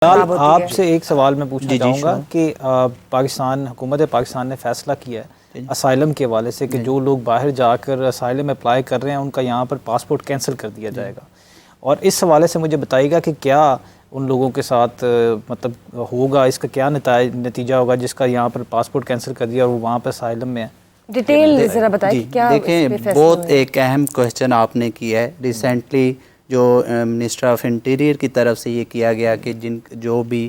आपसे एक सवाल मैं पूछना चाहूँगा कि पाकिस्तान हुकूमत पाकिस्तान ने फ़ैसला किया है असाइलम के हवाले से कि जो लोग बाहर जाकर असाइलम अप्लाई कर रहे हैं उनका यहाँ पर पासपोर्ट कैंसिल कर दिया जाएगा। और इस हवाले से मुझे बताइएगा कि क्या उन लोगों के साथ मतलब होगा, इसका क्या नतीजा होगा जिसका यहाँ पर पासपोर्ट कैंसिल कर दिया और वो वहाँ पर असाइलम में है। डिटेल ज़रा बताइए क्या। देखें, बहुत एक अहम क्वेश्चन आपने किया है। रिसेंटली जो मिनिस्टर ऑफ इंटीरियर की तरफ से ये किया गया कि जो भी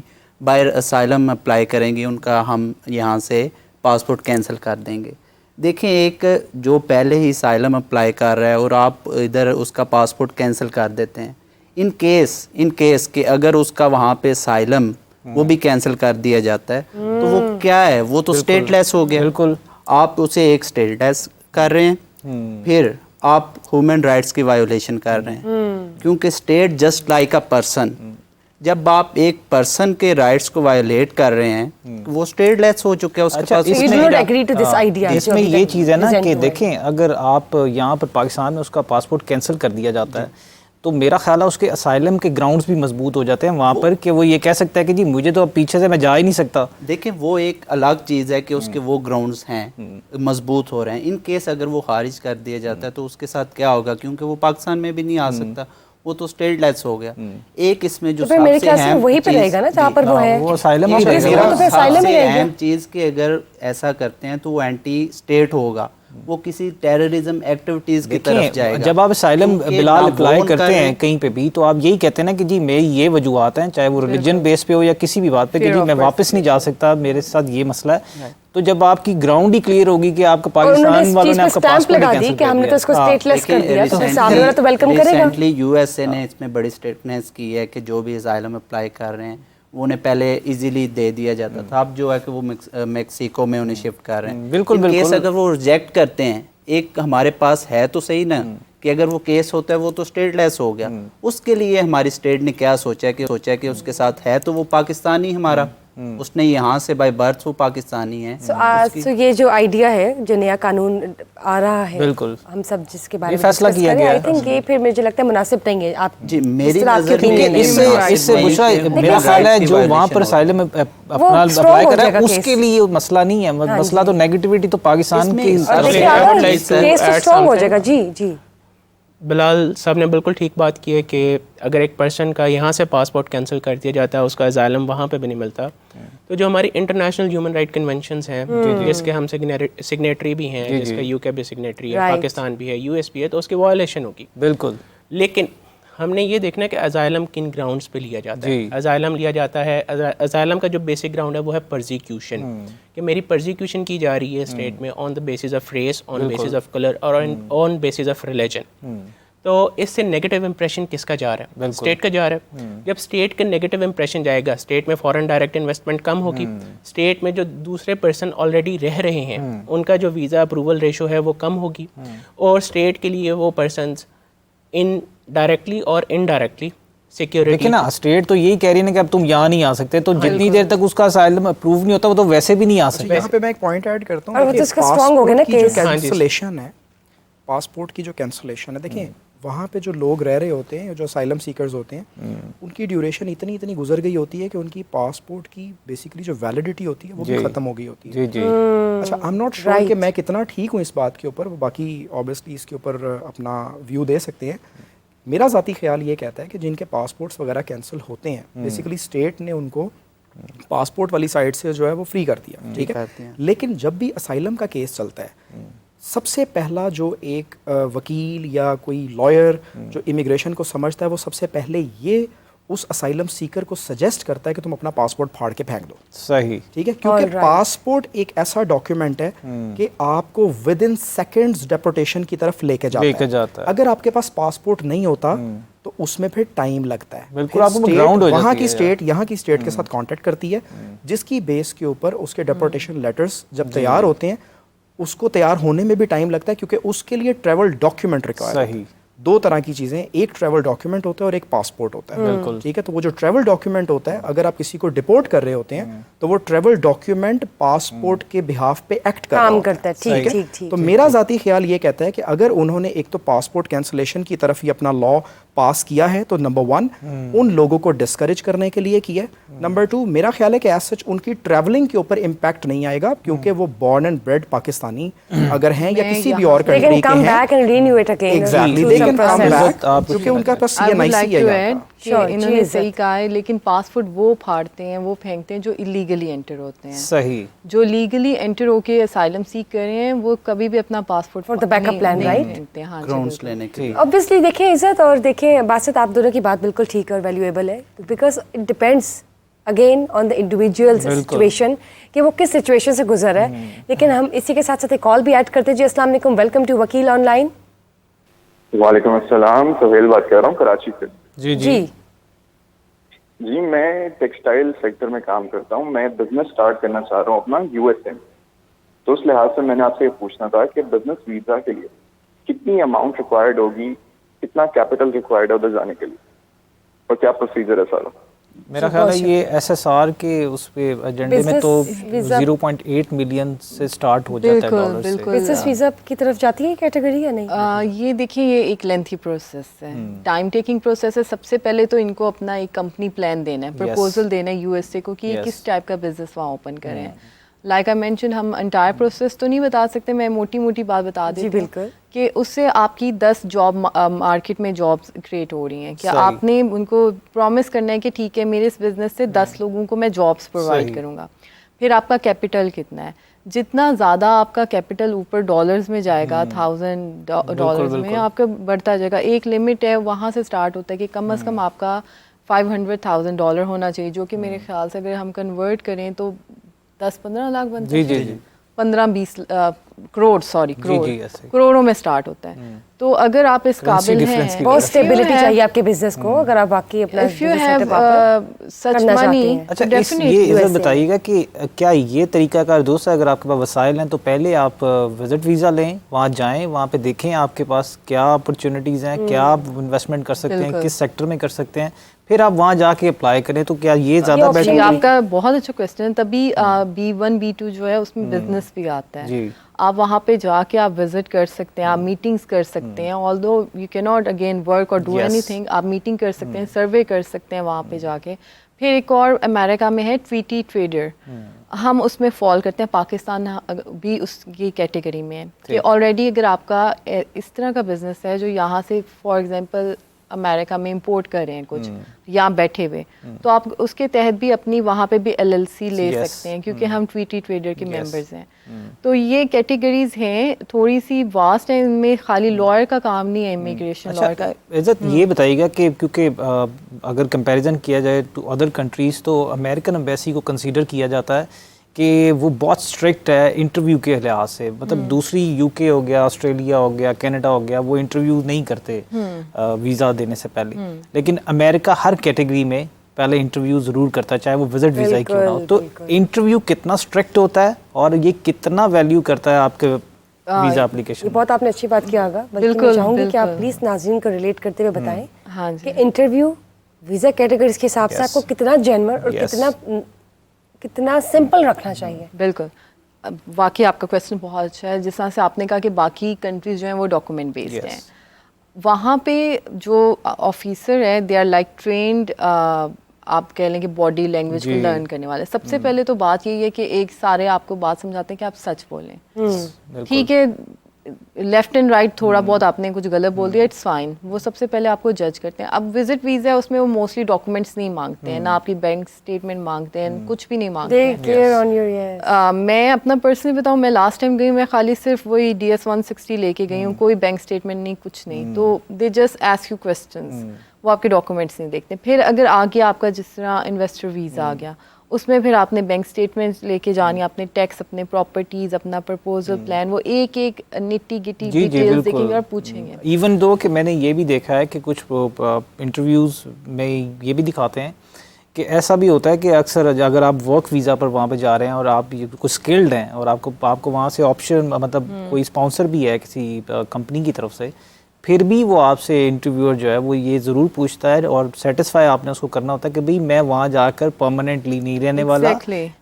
बाहर असाइलम अप्लाई करेंगे उनका हम यहाँ से पासपोर्ट कैंसिल कर देंगे। देखें, एक जो पहले ही असाइलम अप्लाई कर रहा है और आप इधर उसका पासपोर्ट कैंसिल कर देते हैं, इन केस कि अगर उसका वहाँ पे असाइलम वो भी कैंसिल कर दिया जाता है तो वो क्या है, वो तो स्टेटलेस हो गया। बिल्कुल, आप उसे एक स्टेटलेस कर रहे हैं, फिर आप ह्यूमन राइट्स की वायोलेशन कर रहे हैं, क्योंकि state just like a person. जब आप एक पर्सन के राइट्स को वायोलेट कर रहे हैं वो स्टेटलेस हो चुका है, उसके पास इसमें ये चीज़ है ना कि देखें, अगर आप यहाँ पर पाकिस्तान में उसका पासपोर्ट कैंसिल कर दिया जाता है तो मेरा ख्याल है उसके असाइलम के ग्राउंड्स भी मजबूत हो जाते हैं वहाँ पर कि वो ये कह सकता है कि जी मुझे तो अब पीछे से मैं जा ही नहीं सकता। देखें, वो एक अलग चीज़ है कि उसके वो ग्राउंड्स हैं मजबूत हो रहे हैं। इन केस अगर वो खारिज कर दिया जाता है तो उसके साथ क्या होगा, क्योंकि वो पाकिस्तान में भी नहीं आ सकता, वो तो स्टेटलेस हो गया। एक इसमें जो तो मेरे ख्याल से वही पे रहेगा ना जहाँ पर वो है, वो असाइलम ही अहम चीज़ कि अगर ऐसा करते हैं तो वो एंटी स्टेट होगा, वो किसी टेररिज्म एक्टिविटीज की तरफ जाएगा। जब आप असाइलम बिलाल अप्लाई करते हैं कहीं पे भी तो आप यही कहते हैं ना कि जी मेरी ये वजूहत हैं, चाहे वो रिलीजन बेस पे हो या किसी भी बात पे कि जी मैं वापस नहीं जा सकता, मेरे साथ ये मसला है। तो जब आपकी ग्राउंड ही क्लियर होगी कि आपका पाकिस्तान वालों ने आपका पासपोर्ट लगा दी कि हमने तो इसको स्टेटलेस कर दिया, तो सामने वाला तो वेलकम करेगा। रिसेंटली यूएसए ने इसमें बड़ी स्टेटमेंट्स की है कि जो भी असाइलम अप्लाई कर रहे हैं वो उन्हें पहले इजीली दे दिया जाता था, अब जो है कि वो मेक्सिको में उन्हें शिफ्ट कर रहे हैं। बिल्कुल केस अगर वो रिजेक्ट करते हैं, एक हमारे पास है तो सही ना कि अगर वो केस होता है वो तो स्टेटलेस हो गया, उसके लिए हमारी स्टेट ने क्या सोचा कि उसके साथ है तो वो पाकिस्तानी हमारा, उसने यहाँ से बाय बर्थ वो पाकिस्तानी है। तो ये जो आइडिया है, जो नया कानून आ रहा है, बिल्कुल हम सब जिसके बारे में फैसला किया गया, आई थिंक ये फिर मुझे लगता है मुनासिब नहीं है। आप जी, मेरी नजर इससे मेरा ख्याल है जो वहाँ पर असाइलम अपना अप्लाई कर रहा है उसके लिए मसला नहीं है, मसला तो नेगेटिविटी तो पाकिस्तान की स्ट्रांग हो जाएगा। जी जी, बिलाल साहब ने बिल्कुल ठीक बात की है कि अगर एक पर्सन का यहाँ से पासपोर्ट कैंसिल कर दिया जाता है, उसका असाइलम वहाँ पे भी नहीं मिलता, तो जो हमारी इंटरनेशनल ह्यूमन राइट कन्वेंशंस हैं जिसके हम सिग्नेटरी भी हैं, जिसका यूके भी सिग्नेटरी है, पाकिस्तान भी है, यूएस भी है, तो उसकी वायलेशन होगी। बिल्कुल, लेकिन हमने ये देखना है कि असाइलम किन ग्राउंड्स पे लिया जाता है। असाइलम लिया जाता है, असाइलम का जो बेसिक ग्राउंड है वो है परसिक्यूशन, कि मेरी परसिक्यूशन की जा रही है स्टेट में on the basis of race, on basis of colour और ऑन बेसिस ऑफ रिलीजन। तो इससे नेगेटिव इंप्रेशन किसका जा रहा है? स्टेट का जा रहा है। जब स्टेट का नेगेटिव इंप्रेशन जाएगा, स्टेट में फॉरेन डायरेक्ट इन्वेस्टमेंट कम होगी, स्टेट में जो दूसरे पर्सन ऑलरेडी रह रहे हैं उनका जो वीज़ा अप्रूवल रेशो है वो कम होगी, और स्टेट के लिए वो पर्सनस इन डायरेक्टली और इनडायरेक्टली सिक्योरिटी। देखिए ना, स्टेट तो यही कह रही है ना कि अब तुम यहाँ नहीं आ सकते, तो जितनी देर तक उसका असाइलम अप्रूव नहीं होता वो तो वैसे भी नहीं आ सकते। यहाँ पे मैं एक पॉइंट ऐड करता हूँ, कैंसलेशन है पासपोर्ट की, जो कैंसलेशन है, देखिए वहाँ पे जो लोग रह रहे होते हैं, जो असाइलम सीकर्स होते हैं, उनकी ड्यूरेशन इतनी गुजर गई होती है कि उनकी पासपोर्ट की बेसिकली जो वैलिडिटी होती है वो भी खत्म हो गई होती है। जी। अच्छा, आई एम नॉट श्योर कि मैं कितना ठीक हूँ इस बात के ऊपर, बाकी ऑब्वियसली इसके ऊपर अपना व्यू दे सकते हैं। मेरा ज़ाती ख्याल ये कहता है कि जिनके पासपोर्ट्स वगैरह कैंसिल होते हैं, बेसिकली स्टेट ने उनको पासपोर्ट वाली साइड से जो है वो फ्री कर दिया, ठीक है। लेकिन जब भी असाइलम का केस चलता है, सबसे पहला जो एक वकील या कोई लॉयर जो इमिग्रेशन को समझता है, वो सबसे पहले ये उस असाइलम सीकर को सजेस्ट करता है कि तुम अपना पासपोर्ट फाड़ के फेंक दो। सही, ठीक है, क्योंकि पासपोर्ट एक ऐसा डॉक्यूमेंट है कि आपको विद इन सेकेंड्स डेपोटेशन की तरफ लेके जाता है। अगर आपके पास पासपोर्ट नहीं होता तो उसमें फिर टाइम लगता है। बिल्कुल, आपको ग्राउंड हो जाती है। वहाँ की स्टेट यहाँ की स्टेट के साथ कांटेक्ट करती है, जिसकी बेस के ऊपर उसके डेपोटेशन लेटर्स जब तैयार होते हैं, उसको तैयार होने में भी टाइम लगता है, क्योंकि उसके लिए ट्रैवल डॉक्यूमेंट रिक्वायर्ड है। दो तरह की चीज़ें, एक ट्रैवल डॉक्यूमेंट होता है और एक पासपोर्ट होता है। बिल्कुल, ठीक है। तो वो जो ट्रैवल डॉक्यूमेंट होता है, अगर आप किसी को डिपोर्ट कर रहे होते हैं तो वो ट्रैवल डॉक्यूमेंट पासपोर्ट के बिहाफ पे एक्ट काम करता है। ठीक है। तो मेरा ज़ाती ख्याल ये कहता है कि अगर उन्होंने एक तो पासपोर्ट कैंसलेशन की तरफ ही अपना लॉ पास किया है तो नंबर 1 उन लोगों को डिस्करेज करने के लिए किया है, नंबर 2 मेरा ख्याल है कि एज सच उनकी ट्रैवलिंग के ऊपर इम्पैक्ट नहीं आएगा क्योंकि वो बॉर्न एंड ब्रेड पाकिस्तानी अगर हैं या किसी भी और कंट्री के हैं, exactly they can come back क्योंकि उनका पास CNIC है। इन्होंने सही कहा है, लेकिन पासपोर्ट वो फाड़ते हैं, वो फेंकते हैं जो इलीगली एंटर होते हैं। सही, जो लीगली एंटर होके असाइलम सीख कर रहे हैं वो कभी भी अपना passport for the backup plan, right? हाँ, ग्राउंड्स लेने के लिए। ऑब्वियसली देखें इज्जत और देखें बासित, आप दोनों की बात बिल्कुल ठीक और वैल्यूएबल है, because it depends again on the individual situation कि वो किस सिचुएशन से गुजर रहा है। लेकिन हम इसी के साथ साथ एक कॉल भी ऐड करते हैं। जी अस्सलाम वालेकुम, वेलकम टू वकील ऑनलाइन। वालेकुम अस्सलाम, सोहेल बात कर रहा हूँ कराची से। जी जी मैं टेक्सटाइल सेक्टर में काम करता हूँ। मैं बिजनेस स्टार्ट करना चाह रहा हूँ अपना USA में। तो उस लिहाज से मैंने आपसे ये पूछना था कि बिजनेस वीज़ा के लिए कितनी अमाउंट रिक्वायर्ड होगी, कितना कैपिटल रिक्वायर्ड है उधर जाने के लिए, और क्या प्रोसीजर है सारा? मेरा ख्याल है ये SSR के उस पे एजेंडे में तो 0.8 मिलियन से स्टार्ट हो जाता है डॉलर से। बिजनेस वीजा की तरफ जाती है कैटेगरी या नहीं? ये देखिए, ये एक लेंथी प्रोसेस है, टाइम टेकिंग प्रोसेस है। सबसे पहले तो इनको अपना एक कंपनी प्लान देना है, प्रपोजल देना है USA को कि ये किस टाइप का बिजनेस वहाँ ओपन करें। लाइक आई मेंशन, हम एंटायर प्रोसेस तो नहीं बता सकते, मैं मोटी मोटी बात बता देती हूँ कि उससे आपकी 10 जॉब मार्केट में जॉब्स क्रिएट हो रही हैं। कि आपने उनको प्रॉमिस करना है कि ठीक है मेरे इस बिज़नेस से 10 लोगों को मैं जॉब्स प्रोवाइड करूँगा। फिर आपका कैपिटल कितना है, जितना ज़्यादा आपका कैपिटल ऊपर डॉलर्स में जाएगा, $1000 में आपका बढ़ता जाएगा। एक लिमिट है, वहाँ से स्टार्ट होता है कि कम से कम आपका $500,000 होना चाहिए, जो कि मेरे ख्याल से अगर हम कन्वर्ट करें तो 10-15 लाख बनता है। जी 15-20 करोड़, सॉरी करोड़ों में स्टार्ट होता है। तो अगर आप इस काबिल हैं, बहुत स्टेबिलिटी चाहिए आपके बिजनेस को, अगर आप वाकई अपना if you have such money. अच्छा, ये बताइएगा कि क्या ये तरीका कार दोस्त है, अगर आपके पास वसाइल हैं तो पहले आप विजिट वीज़ा लें, वहाँ जाएं, वहाँ पे देखें आपके पास क्या अपॉर्चुनिटीज़ हैं, क्या आप इन्वेस्टमेंट कर सकते हैं, किस सेक्टर में कर सकते हैं, फिर आप वहाँ जाके अप्लाई करें। तो क्या ये ज़्यादा बेटर? आपका बहुत अच्छा क्वेश्चन है। तभी B1 B2 जो है उसमें बिजनेस भी आता है। आप वहाँ पे जाके आप विजिट कर सकते हैं, आप मीटिंग्स कर सकते हैं। Although you can not again work और डू एनीथिंग, आप मीटिंग कर सकते हैं, सर्वे कर सकते हैं वहाँ पे जाके। फिर एक और अमेरिका में है ट्रीटी ट्रेडर, हम उसमें फॉल करते हैं, पाकिस्तान भी उसकी कैटेगरी में है कि ऑलरेडी अगर आपका इस तरह का बिजनेस है जो यहाँ से फॉर एग्जांपल अमेरिका में इंपोर्ट कर रहे हैं कुछ, यहाँ बैठे हुए, तो आप उसके तहत भी अपनी वहाँ पे भी LLC ले सकते हैं, क्योंकि हम ट्रीटी ट्रेडर के मेंबर्स हैं। तो ये कैटेगरीज हैं, थोड़ी सी वास्ट है, इनमें खाली लॉयर का काम नहीं है, इमिग्रेशन लॉयर का। इज्जत ये बताइएगा कि क्योंकि अगर कंपैरिजन किया जाए टू अदर कंट्रीज़ तो अमेरिकन एम्बेसी को कंसीडर किया जाता है कि वो बहुत स्ट्रिक्ट है इंटरव्यू के लिहाज से। मतलब दूसरी UK हो गया, ऑस्ट्रेलिया हो गया, कनाडा हो गया, वो इंटरव्यू नहीं करते वीज़ा देने से पहले। लेकिन अमेरिका हर कैटेगरी में पहले इंटरव्यू ज़रूर करता है, चाहे वो विजिट वीज़ा ही क्यों ना हो। तो इंटरव्यू कितना स्ट्रिक्ट होता है और ये कितना वैल्यू करता है आपके वीज़ा एप्लीकेशन? बहुत आपने अच्छी बात किया होगा। बिल्कुल चाहूँगी कि आप प्लीज़ नाज़रीन को रिलेट करते हुए बताएं कि इंटरव्यू वीज़ा कैटेगरीज के हिसाब से आपको कितना जेन्युइन और कितना सिंपल रखना चाहिए? बिल्कुल, वाकई आपका क्वेश्चन बहुत अच्छा है। जिस तरह से आपने कहा कि बाकी कंट्रीज जो हैं वो डॉक्यूमेंट बेस्ड हैं, वहाँ पे जो ऑफिसर है दे आर लाइक ट्रेंड, आप कह लें कि बॉडी लैंग्वेज को लर्न करने वाले। सबसे पहले तो बात यही है कि एक सारे आपको बात समझाते हैं कि आप सच बोलें। ठीक है, लेफ्ट एंड राइट थोड़ा बहुत आपने कुछ गलत बोल दिया, इट्स फाइन, वो सबसे पहले आपको जज करते हैं। अब विजिट वीज़ा है, उसमें वो मोस्टली डॉक्यूमेंट्स नहीं मांगते हैं, ना आपकी बैंक स्टेटमेंट मांगते हैं, कुछ भी नहीं मांगते हैं। मैं अपना पर्सनली बताऊँ, मैं लास्ट टाइम गई, मैं खाली सिर्फ वही DS 160 लेके गई हूँ, कोई बैंक स्टेटमेंट नहीं, कुछ नहीं। तो they just ask you questions, वो आपके डॉक्यूमेंट्स नहीं देखते। फिर अगर आगे आपका जिस तरह इन्वेस्टर वीज़ा आ गया, उसमें फिर आपने बैंक स्टेटमेंट्स लेके जानी, अपने टैक्स, अपने प्रॉपर्टीज, अपना प्रपोजल प्लान, वो एक एक निट्टी गिट्टी डिटेल्स देखेंगे और पूछेंगे। इवन दो कि मैंने ये भी देखा है कि कुछ इंटरव्यूज़ में ये भी दिखाते हैं कि ऐसा भी होता है कि अक्सर अगर आप वर्क वीज़ा पर वहाँ पे जा रहे हैं और आप कुछ स्किल्ड हैं और आपको वहाँ से ऑप्शन, मतलब कोई स्पॉन्सर भी है किसी कंपनी की तरफ से फिर भी वो आपसे इंटरव्यूअर जो है वो ये ज़रूर पूछता है और सेटिस्फाई आपने उसको करना होता है कि भाई मैं वहाँ जाकर परमानेंटली नहीं रहने वाला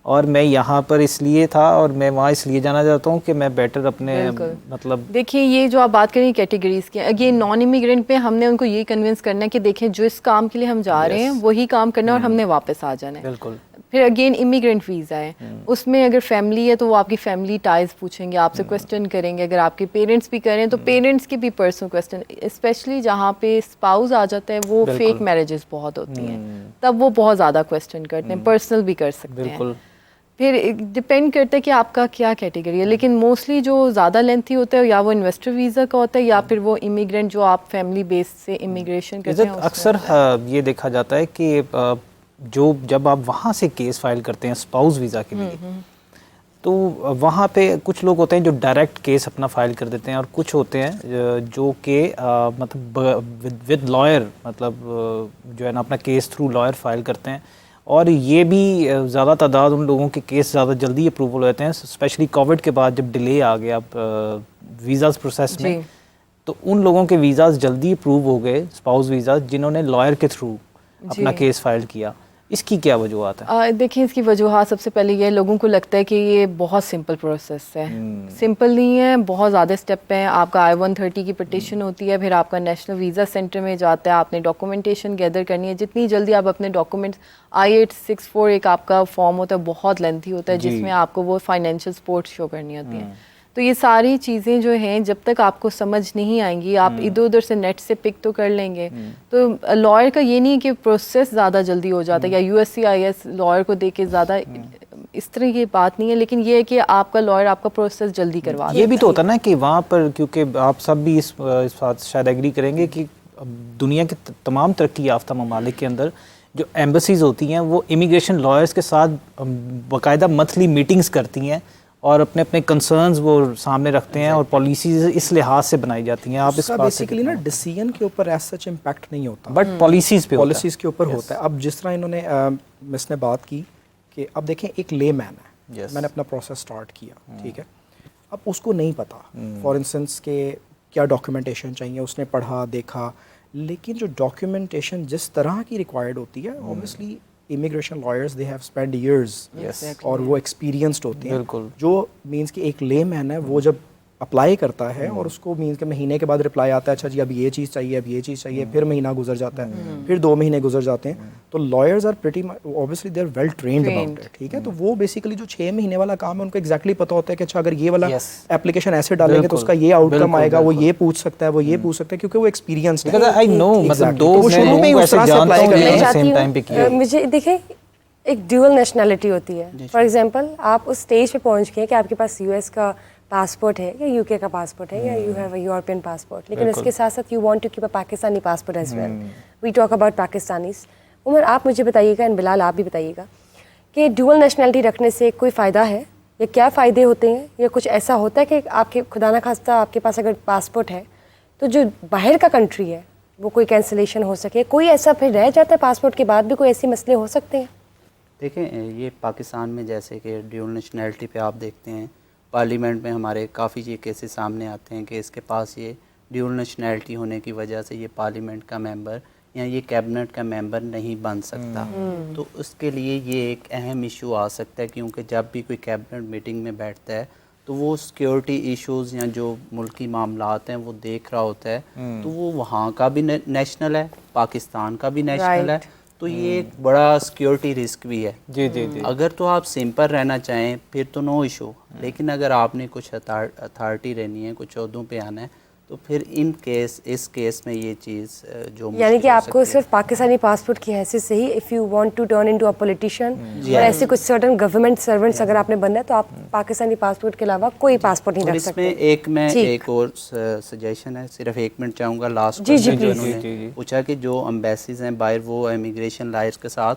और मैं यहाँ पर इसलिए था और मैं वहाँ इसलिए जाना चाहता हूँ कि मैं बेटर अपने मतलब। देखिए ये जो आप बात करें कैटेगरीज की, अगेन नॉन इमिग्रेंट पे हमने उनको ये कन्विंस करना है कि देखें जो इस काम के लिए हम जा रहे हैं वही काम करना है और हमने वापस आ जाना है। बिल्कुल। फिर अगेन इमिग्रेंट वीज़ा है, उसमें अगर फैमिली है तो वो आपकी फैमिली टाइज पूछेंगे, आपसे क्वेश्चन करेंगे। अगर आपके पेरेंट्स भी करें तो पेरेंट्स के भी पर्सनल क्वेश्चन, स्पेशली जहाँ पे स्पाउस आ जाता है वो फेक मैरिजेस बहुत होती हैं, तब वो बहुत ज़्यादा क्वेश्चन करते हैं, पर्सनल भी कर सकते हैं। फिर डिपेंड करता है कि आपका क्या कैटेगरी है, लेकिन मोस्टली जो ज़्यादा लेंथी होता है या वो इन्वेस्टर वीज़ा का होता है या फिर वो इमिग्रेंट जो आप फैमिली बेस से इमिग्रेशन करते हैं। अक्सर ये देखा जाता है कि जो जब आप वहाँ से केस फाइल करते हैं स्पाउस वीज़ा के लिए, तो वहाँ पे कुछ लोग होते हैं जो डायरेक्ट केस अपना फाइल कर देते हैं और कुछ होते हैं जो कि मतलब विद लॉयर मतलब जो है ना अपना केस थ्रू लॉयर फाइल करते हैं। और ये भी ज़्यादा तादाद उन लोगों के केस ज़्यादा जल्दी अप्रूवल होते हैं, स्पेशली कोविड के बाद जब डिले आ गया वीज़ाज़ प्रोसेस में, तो उन लोगों के वीज़ाज़ जल्दी अप्रूव हो गए स्पाउस वीज़ाज़ जिन्होंने लॉयर के थ्रू अपना केस फाइल किया। इसकी क्या वजूहत है? देखिए इसकी वजूहत सबसे पहले ये लोगों को लगता है कि ये बहुत सिंपल प्रोसेस है। सिंपल नहीं है, बहुत ज़्यादा स्टेप हैं। आपका I-130 की पिटिशन होती है, फिर आपका नेशनल वीज़ा सेंटर में जाता है, आपने डॉक्यूमेंटेशन गैदर करनी है। जितनी जल्दी आप अपने डॉक्यूमेंट्स I-864 एक आपका फॉर्म होता है, बहुत लेंथी होता है, जिसमें आपको वो फाइनेंशियल सपोर्ट शो करनी होती है। तो ये सारी चीज़ें जो हैं जब तक आपको समझ नहीं आएंगी, आप इधर उधर से नेट से पिक तो कर लेंगे। तो लॉयर का ये नहीं है कि प्रोसेस ज़्यादा जल्दी हो जाता है या USCIS लॉयर को देके ज़्यादा, इस तरह की बात नहीं है, लेकिन ये है कि आपका लॉयर आपका प्रोसेस जल्दी करवा। ये भी तो होता है ना कि वहाँ पर, क्योंकि आप सब भी इस बात शायद एग्री करेंगे कि दुनिया के तमाम तरक्की याफ्ता ममालिक के अंदर जो एम्बेसीज होती हैं वो इमिग्रेशन लॉयर्स के साथ बाकायदा मंथली मीटिंग्स करती हैं और अपने अपने कंसर्न्स वो सामने रखते हैं और पॉलिसीज इस लिहाज से बनाई जाती हैं। आप इस बात बेसिकली ना डिसीजन के ऊपर एज सच इम्पैक्ट नहीं होता, बट पॉलिसीज के ऊपर होता है। अब जिस तरह इन्होंने मिस ने बात की कि अब देखें एक ले मैन है, मैंने अपना प्रोसेस स्टार्ट किया, ठीक है, अब उसको नहीं पता फॉर इंस्टेंस के क्या डॉक्यूमेंटेशन चाहिए, उसने पढ़ा देखा, लेकिन जो डॉक्यूमेंटेशन जिस तरह की रिक्वायर्ड होती है obviously immigration lawyers they have spend years और वो एक्सपीरियंस्ड होते हैं। जो मींस कि एक ले मैन है वो जब अप्लाई करता है और उसको मींस के महीने के बाद रिप्लाई आता है, अच्छा जी अब ये चीज़ चाहिए, अब ये चीज़ चाहिए, फिर महीना गुजर जाता है, फिर 2 महीने गुजर जाते हैं, तो lawyers are pretty obviously they are well trained about it, ठीक है। तो वो बेसिकली जो 6 महीने वाला काम है उनको एग्जैक्टली पता होता है कि अच्छा अगर ये वाला एप्लीकेशन ऐसे डालेंगे तो उसका ये आउटकम आएगा, वो ये पूछ सकता है, वो ये पूछ सकता है, क्योंकि वो एक्सपीरियंस है। मुझे देखें एक ड्यूअल नेशनैलिटी होती है। फॉर एग्जांपल आप उस स्टेज पे पहुंच गए कि आपके पास US का पासपोर्ट है या UK का पासपोर्ट है या you have a European passport, लेकिन उसके साथ साथ you want to keep a Pakistani passport as well. We talk about Pakistanis. Umar आप मुझे बताइएगा, एंड बिलाल आप भी बताइएगा कि ड्यूअल नेशनैलिटी रखने से कोई फ़ायदा है या क्या फ़ायदे होते हैं, या कुछ ऐसा होता है कि आपके खुदा न खास्ता आपके पास अगर पासपोर्ट है तो जो बाहर का कंट्री है वो कोई कैंसिलेशन हो सके, कोई ऐसा फिर रह जाता है पासपोर्ट के बाद भी, कोई ऐसे मसले हो सकते हैं? देखें ये पाकिस्तान में जैसे कि ड्यूल नेशनैलिटी पे आप देखते हैं पार्लियामेंट में हमारे काफ़ी ये केसेस सामने आते हैं कि इसके पास ये ड्यूल नेशनैलिटी होने की वजह से ये पार्लियामेंट का मेंबर या ये कैबिनेट का मेंबर नहीं बन सकता। तो उसके लिए ये एक अहम इशू आ सकता है, क्योंकि जब भी कोई कैबिनेट मीटिंग में बैठता है तो वो सिक्योरिटी इश्यूज़ या जो मुल्की मामलात हैं वो देख रहा होता है, तो वो वहाँ का भी नेशनल है, पाकिस्तान का भी नेशनल है, तो ये एक बड़ा सिक्योरिटी रिस्क भी है। जी। अगर तो आप सिंपल रहना चाहें फिर तो नो इशू, लेकिन अगर आपने कुछ अथॉरिटी रहनी है, कुछ ओहदों पे आना है, तो फिर इस केस में ये चीज़ जो यानी कि आपको सिर्फ पाकिस्तानी पासपोर्ट की हैसियत से ही if you want to turn into a politician और ऐसे कुछ सर्टेन गवर्नमेंट सर्वेंट्स अगर आपने बनना है तो आप पाकिस्तानी पासपोर्ट के अलावा कोई पासपोर्ट नहीं रख सकते। एक और सजेशन है, सिर्फ 1 मिनट चाहूँगा लास्ट जी पूछा कि जो एम्बेसीज हैं बाहर वो इमिग्रेशन लॉयर्स के साथ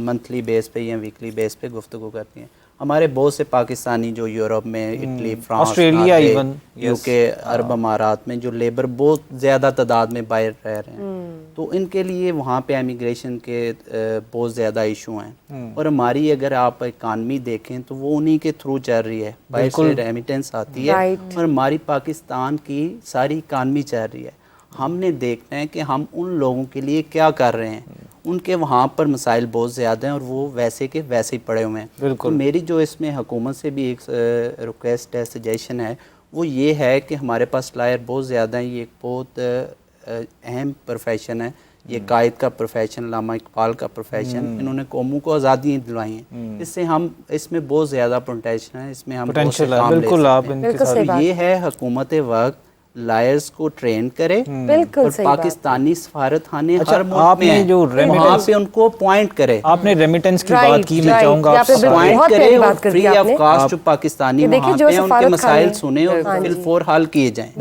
मंथली बेस पे या वीकली बेस पे गुफ्तगू करती हैं। हमारे बहुत से पाकिस्तानी जो यूरोप में, Italy, France, Australia, even UK, अरब अमारात में जो लेबर बहुत ज़्यादा तादाद में बाहर रह रहे हैं, तो इनके लिए वहाँ पे इमिग्रेशन के बहुत ज़्यादा इशू हैं। और हमारी अगर आप इकानमी देखें तो वो उन्हीं के थ्रू चल रही है, बाहर से रेमिटेंस आती है और हमारी पाकिस्तान की सारी इकानमी चल रही है। हमने देखना है कि हम उन लोगों के लिए क्या कर रहे हैं। उनके वहाँ पर मसाइल बहुत ज़्यादा हैं और वो वैसे के वैसे ही पड़े हुए हैं। तो मेरी जो इसमें हुकूमत से भी एक रिक्वेस्ट है, सजेशन है, वो ये है कि हमारे पास लायर बहुत ज़्यादा हैं। ये एक बहुत अहम प्रोफेशन है, ये कायद का प्रोफेशन, अल्लामा इकबाल का प्रोफेशन, इन्होंने कौमों को आज़ादी दिलवाई है। इससे हम इसमें बहुत ज़्यादा पोटेंशियल है, इसमें हम बहुत से काम ले सकते हैं। ये है हुकूमत वक्त लायर्स को ट्रेन करे और पाकिस्तानी सफारत खाने हर मुल्क में जो वहाँ पे उनको अपॉइंट करे। आपने रेमिटेंस की बात की, मैं चाहूँगा अपॉइंट करे और फ्री ऑफ कॉस्ट जो पाकिस्तानी वहाँ पे उनके मसाइल सुने और फिर हल किए जाएं।